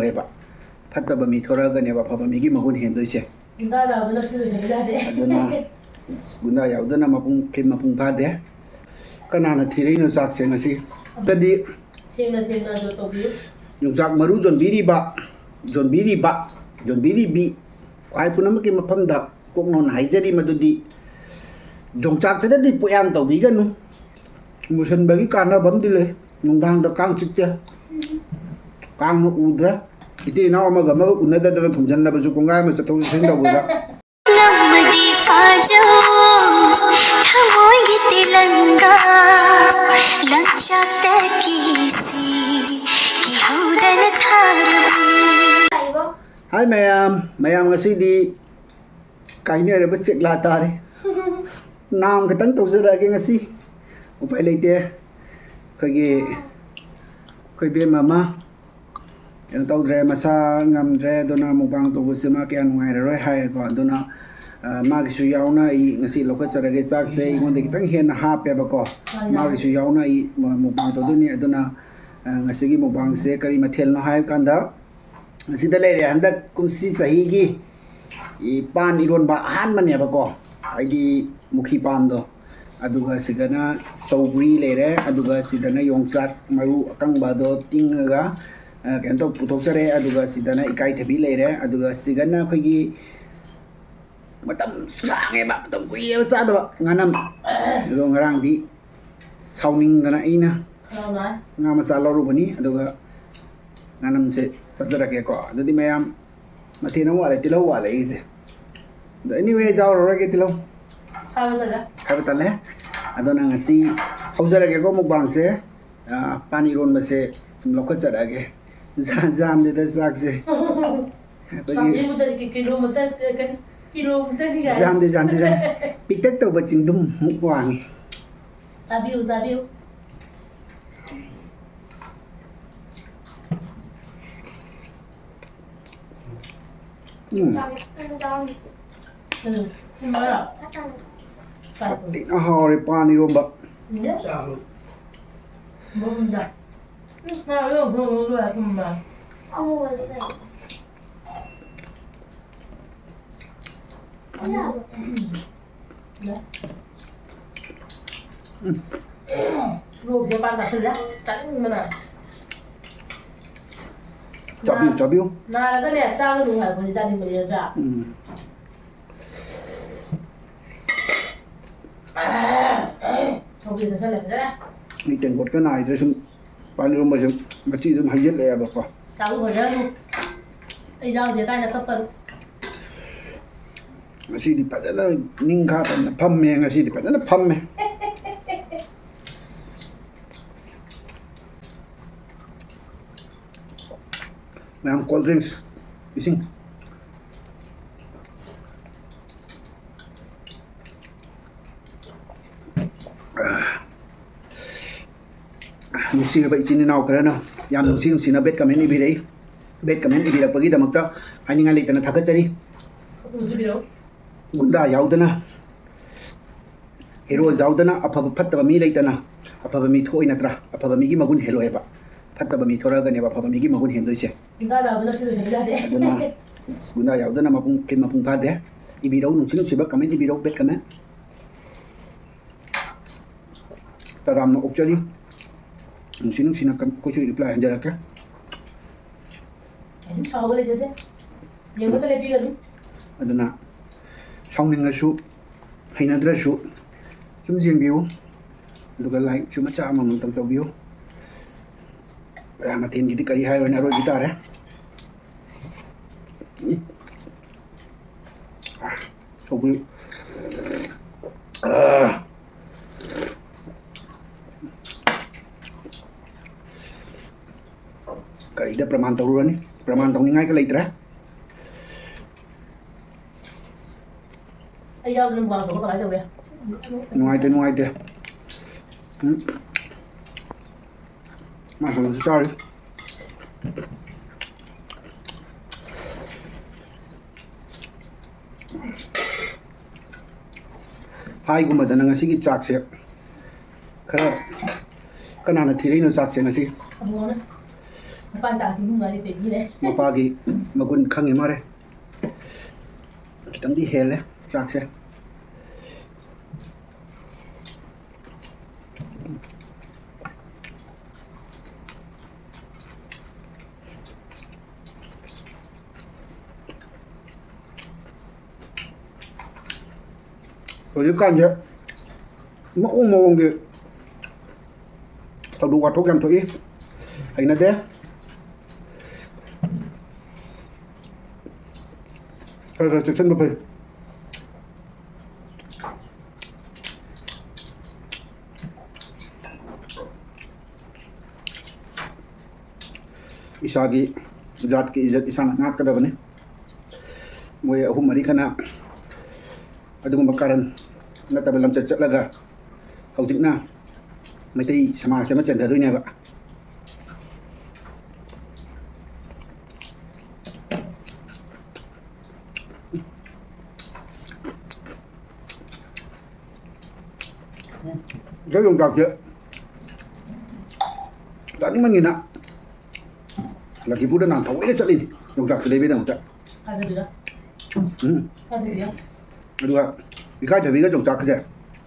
ꯍꯦꯜꯂꯣꯏꯕ ꯐꯠꯇꯕ ꯃꯤ ꯊꯣꯔꯛꯑꯒꯅꯦꯕ ꯑꯐꯕ ꯃꯤꯒꯤ ꯃꯒꯨꯟ ꯍꯦꯟꯗꯣꯏꯁꯦ ꯑꯗꯨꯅ ꯒꯨꯟꯗꯥ ꯌꯥꯎꯗꯅ ꯐꯤꯂꯝ ꯃꯄꯨꯡ ꯐꯥꯗꯦ ꯀꯅꯥꯅ ꯊꯤꯔꯛꯏꯅꯣ ꯆꯥꯛꯁꯦ ꯉꯁꯤ ꯑꯗꯨꯗꯤ ꯌꯣꯡꯆꯥꯛ ꯃꯔꯨ ꯌꯣꯟꯕꯤꯔꯤꯕꯤ ꯈ꯭ꯋꯥꯏ ꯄꯨꯝꯅꯃꯛꯀꯤ ꯃꯐꯝꯗ ꯀꯣꯛꯅꯣꯟ ꯍꯥꯏꯖꯔꯤ ꯃꯗꯨꯗꯤ ꯌꯣꯡꯆꯥꯛꯇꯗꯤ ꯄꯣꯌꯥꯝ ꯇꯧꯕꯤꯒꯅꯨ ꯃꯨꯁꯟꯕꯒꯤ ꯀꯥꯟꯅꯕ ꯑꯃꯗꯤ ꯂꯩ ꯅꯨꯡꯗꯥꯡꯗ ꯀꯥꯡ ꯆꯤꯛꯇꯦ ꯀꯥꯡꯅ ꯎꯗ꯭ꯔꯦ ꯏꯇꯩ ꯏꯅꯥꯎ ꯑꯃꯒ ꯎꯅꯗꯗꯅ ꯊꯨꯝꯖꯟꯅꯕꯁꯨ ꯀꯣꯡꯒꯥꯏ ꯑꯃ ꯆꯠꯊꯣꯛ ꯆꯠꯁꯤꯟ ꯇꯧꯕꯗ Hai mayam ngasidi kainareba chekla tare nam katang tawjarage ngasi upai leite khoi be mama en tawdre masa ngamdre dona mubang tobuse ma kya nungairaroi hai ko dona ma gisu yauna I ngasi lokacharage chakse ingonde kitang hen hape ba ko ma gisu yauna I mubang toduni adona ngasigi mubang se kari mathel no hai kanda sida leire handak kumsi sahigi pan ironba ahan maneba ko aidi mukhi pan do aduga sigana saubri leire aduga sidana yongchak maru akangba do tingaga kento puthokjare aduga sidana ikai thabi leire aduga sigana khoigi matam sange ba matam kuiye chadaba nganam do ngarang di sauning dana ina nga macha lorubani aduga nganam se sajara ko adudi mayam mathina wale tilau wale ise anyway jawrage tilau khabatale adona ngasi haujarage ko mukbang se pani ron base sum lokacharage jam de da sakse jam de pitak to baching dum mukwang sabiu Tina hore pani romba. Chabiu. Nah, ada lihat sang lu hai boleh jadi boleh aja. Chobi dah selesai dah. Ni tengok kan ai sum pani romba sum machi sum hayet le ba ko. Tahu boleh lu. Ai jauh dia kan nak per. Ngasi di padana ningka tan phamme ngasi di padana phamme. Ma'am cold drinks ising nusi ba ichini naw karana yam nusi na bet comment ibirei bet comment ibirakpagi damakta haninga leitana thakachari gunda yaudana hero yaudana afaba phattaba mi leitana afaba mi thoi natra afaba mi gi magun heloeba ꯐꯠꯇꯕ ꯃꯤ ꯊꯣꯔꯛꯑꯒꯅꯦꯕ ꯑꯐꯕ ꯃꯤꯒꯤ ꯃꯒꯨꯟ ꯍꯦꯟꯗꯣꯏꯁꯦ ꯑꯗꯨꯅ ꯒꯨꯟꯗꯥ ꯌꯥꯎꯗꯅ film ꯃꯄꯨꯡ ꯐꯥꯗꯦ ꯏꯕꯤꯔꯧ ꯅꯨꯡꯁꯤꯕ ꯀꯃꯦꯟ ꯏꯕꯤꯔꯧ ꯕꯦꯠ ꯀꯃꯦꯟ ꯇꯔꯥꯝꯅ ꯑꯣꯛꯆꯔꯤ ꯅꯨꯡꯁꯤꯅ ꯑꯩꯈꯣꯏꯁꯨ ꯔꯤꯄ꯭ꯂꯥꯏ ꯍꯟꯖꯔꯛꯀꯦ ꯑꯗꯨꯅ ꯁꯥꯎꯅꯤꯡꯉꯁꯨ ꯍꯩꯅꯗ꯭ꯔꯁꯨ ꯁꯨꯝ ꯌꯦꯡꯕꯤꯌꯨ ꯑꯗꯨꯒ ꯂꯥꯏꯛꯁꯨ ꯃꯆꯥ ꯑꯃꯃꯝꯇꯪ ꯇꯧꯕꯤꯌꯨ ꯃꯊꯦꯜꯒꯤꯗꯤ ꯀꯔꯤ ꯍꯥꯏꯔꯣꯏꯅ ꯑꯔꯣꯏꯕꯤ ꯇꯥꯔꯦ ꯁꯧꯒ꯭ꯔꯤ ꯀꯔꯤꯗ ꯄ꯭ꯔꯃꯥꯟ ꯇꯧꯔꯨꯔꯅꯤ ꯄ꯭ꯔꯃꯥꯟ ꯇꯧꯅꯤꯡꯉꯥꯏꯒ ꯂꯩꯇ꯭ꯔꯦ ꯑꯩ ꯌꯥꯎꯗꯅ ꯃꯨꯛꯕꯥꯡ ꯇꯧꯕ ꯀꯃꯥꯏ ꯇꯧꯒꯦ ꯅꯨꯡꯉꯥꯏꯇꯦ 마셔서 짤. 하이구마다 ngasi 짝세. 그래. 그나나 티레이노 짝세 ngasi. ban chàng chính người thì phải đi đấy. Mapagi magun khangi mare. Kitang di hele chak se. Rồi con vậy. Mẫu mồm kìa. Tao đủ quạt thuốc em thôi. Hay là thế. Rồi chắc chắn phải. Isagi zat ki izzat isana ngat kadabane. Moy ahum mari kana. Adung makaran natabalam chatlaga. Hawjikna. Mai tai sama sama chen thadoi ne ba. Cái dùng trọc chưa? Đã những nghìn ạ. Là cái bút đã làm thấu ấy chất lên. Dùng trọc thì lấy bên đồng trận. Hai đứa. Hai đứa. Đúng không? Cái khai thể vì cái dùng trọc cái gì?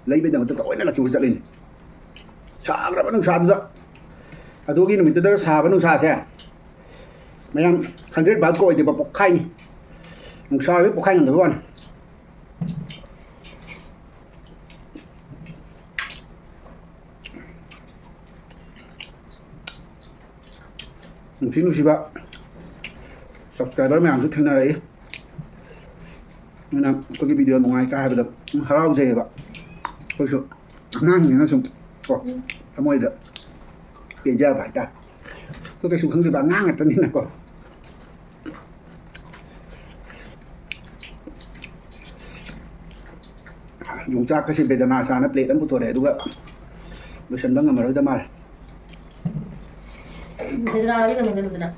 Lấy bên đồng trận thấu ấy là cái bút chất lên. Xa ra vẫn không xa được. À tôi nghĩ là mình tôi xa vẫn không xa xe. Mấy em hành rất báo cội thì bảo bọc khay. Một soi với bọc khay làm được không? Một xíu nữa bạn subscribe mấy anh rất thân này nên là có cái video một ngày cả hai được hao gì bạn tôi sợ ngang thì nó xong không ai được bây giờ phải ta có cái số không thì bạn ngang là cho nên là còn dùng chắc cái gì bây giờ nào sao nó plei lắm của để đúng không tôi xem bằng mà rồi ta mà Thế nào đi làm cái nào?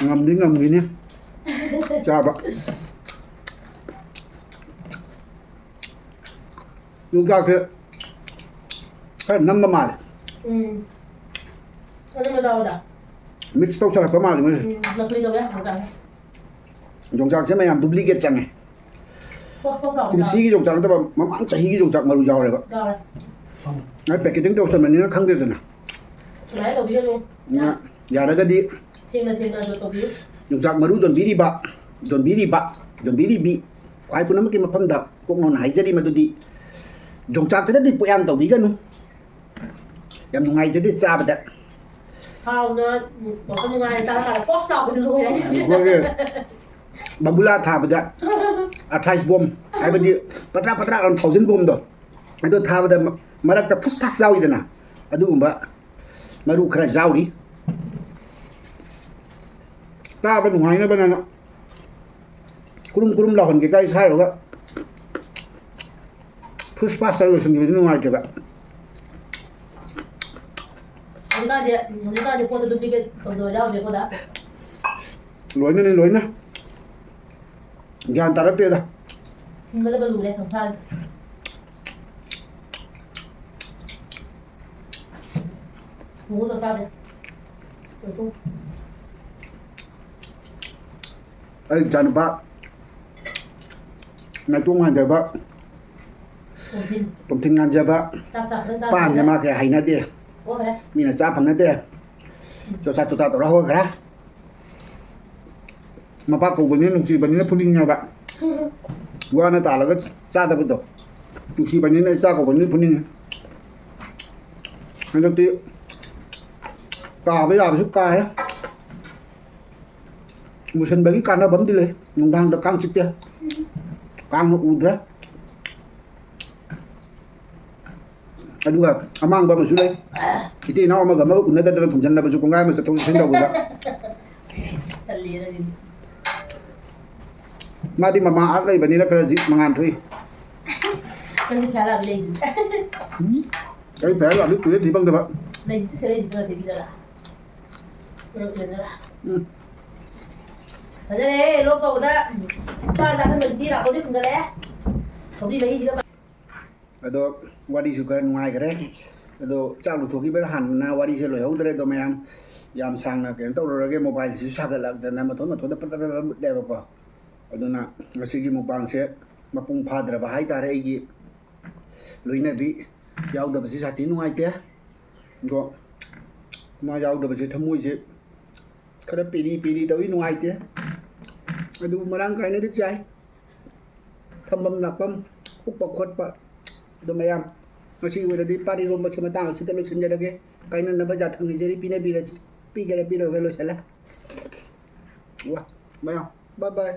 ngầm đi nhé. Chào bạn. Chúng ta kia cái năm mà Ano mo daw da? mix tao cho cái mà mới Napili daw yan, hanggang. dùng chắc sẽ mày làm duplicate chẳng này. Cùng xí cái dùng chắc nó tao mà mắng cháy cái dùng chắc mà đủ giàu rồi bạn. Daw. Nói về cái tiếng tao xem mình nó không được rồi nè. Sumaya daw bigan mo. Giờ đó cái đi Sing na daw to dùng chắc mà đủ chuẩn bị đi bạn, chuẩn bị đi bị. Quay phụ nó mới cái mà phân đập cũng nó nãy giờ đi mà tôi đi. Dùng chắc cái đó đi phụ em tao bí cái luôn. Em một ngày sẽ đi xa vậy đấy. How na, bakit yung nga sa kala post ako dito kaya. Rồi bambula thả vào đấy. Athai bom. Ai bên đi patra làm thầu dân bom rồi. Ai tôi thả vào đấy mà đã phút phát giao gì đấy nè. Ở đâu mà mà đủ khởi giao đi. Ta bên ngoài nó bên này nó. Kurum lahon cái sai rồi đó. Push pass rồi xong rồi ngoài kìa bạn. Hindi ka po duplicate pag daw di ko da. Lối nữa. Gian ta rất tiêu ra. Hindi ka ba lule ng sal. Ngủ rồi sao vậy? Rồi không. Ấy chẳng bác. Ngày trung hành giờ bác. Tụm thinh ngàn giờ bác. Bạn giờ mà cái hành nó đi. Mình là cha bằng nó đi. Cho ta tổ ra hơi cả. Mà bác cũng bên nó chỉ bên nó pulling nhau bạn. Qua nó tả là cái cha ta bên đó. Chỉ bên nó cha của bên nó pulling. Anh đầu tiên. Cả bây giờ giúp cả đấy. Một sân bagi kan nó bấm đi lên. Mình đang được căng chích kia. Căng nó udra. Aduh, amang ba masuk lagi. Kita nak amang gambar guna dah dalam kumpulan baju kongai mesti tahu sendiri juga. Kali na din. Madi mama ak lagi bani nak kerja mangan tu. Kasi kaya lazy. Cái bé là biết thì bằng được bạn. Lazy tu sila dito natin bida la. Kasi eh, loko ko da. Para nasa masjid ako di kung gala. Sabi ba isiga ba? Aduh, wadi juga ngoài cái đấy. ꯑꯗꯣ ꯆꯥꯛ ꯂꯨꯊꯣꯛꯈꯤꯕ ꯍꯥꯟꯅ ꯋꯥꯔꯤꯁꯦ ꯂꯣꯏꯍꯧꯗ꯭ꯔꯦ ꯑꯗꯣ ꯃꯌꯥꯝ ꯌꯥꯝ ꯁꯥꯡꯅ ꯀꯩꯅꯣ ꯇꯧꯔꯨꯔꯒꯦ ꯃꯣꯕꯥꯏꯜꯁꯤꯁꯨ ꯁꯥꯒꯠꯂꯛꯇꯅ ꯃꯊꯣꯟꯗ ꯄꯠ ꯃꯨꯠꯂꯦꯕꯀꯣ ꯑꯗꯨꯅ ꯉꯁꯤꯒꯤ ꯃꯨꯛꯕꯥꯡꯁꯦ ꯃꯄꯨꯡ ꯐꯥꯗ꯭ꯔꯕ ꯍꯥꯏꯇꯥꯔꯦ ꯑꯩꯒꯤ ꯂꯣꯏꯅꯕꯤ ꯌꯥꯎꯗꯕꯁꯤ ꯁꯥꯊꯤ ꯅꯨꯡꯉꯥꯏꯇꯦ ꯑꯗꯣ ꯃꯥ ꯌꯥꯎꯗꯕꯁꯦ ꯊꯃꯣꯏꯁꯦ ꯈꯔ ꯄꯦꯔꯤ ꯇꯧꯏ ꯅꯨꯡꯉꯥꯏꯇꯦ ꯑꯗꯨꯕꯨ ꯃꯔꯥꯡ ꯀꯥꯏꯅꯗꯤ ꯆꯥꯏ ꯐꯝꯐꯝ ꯂꯥꯛꯐꯝ ꯎꯞꯄ ꯈꯣꯠꯄ ꯑꯗꯣ ꯃꯌꯥꯝ ꯉꯁꯤꯒꯤ ꯑꯣꯏꯅꯗꯤ ꯄꯥꯟ ꯏꯔꯣꯝꯕꯁꯤ ꯃꯇꯥꯡ ꯑꯁꯤꯗ ꯂꯣꯏꯁꯤꯟꯖꯔꯒꯦ ꯀꯥꯏꯅꯅꯕ ꯖꯥꯊꯪ ꯅꯤꯖꯔꯤ ꯄꯤꯅꯕꯤꯔꯁꯤ ꯄꯤꯒꯦꯔꯥ ꯄꯤꯔꯣꯏꯒꯦꯔꯥ ꯂꯣꯏꯁꯤꯜꯂꯦ ꯋꯥ ꯃꯌꯥꯝ ꯕꯥꯏ ꯕꯥꯏ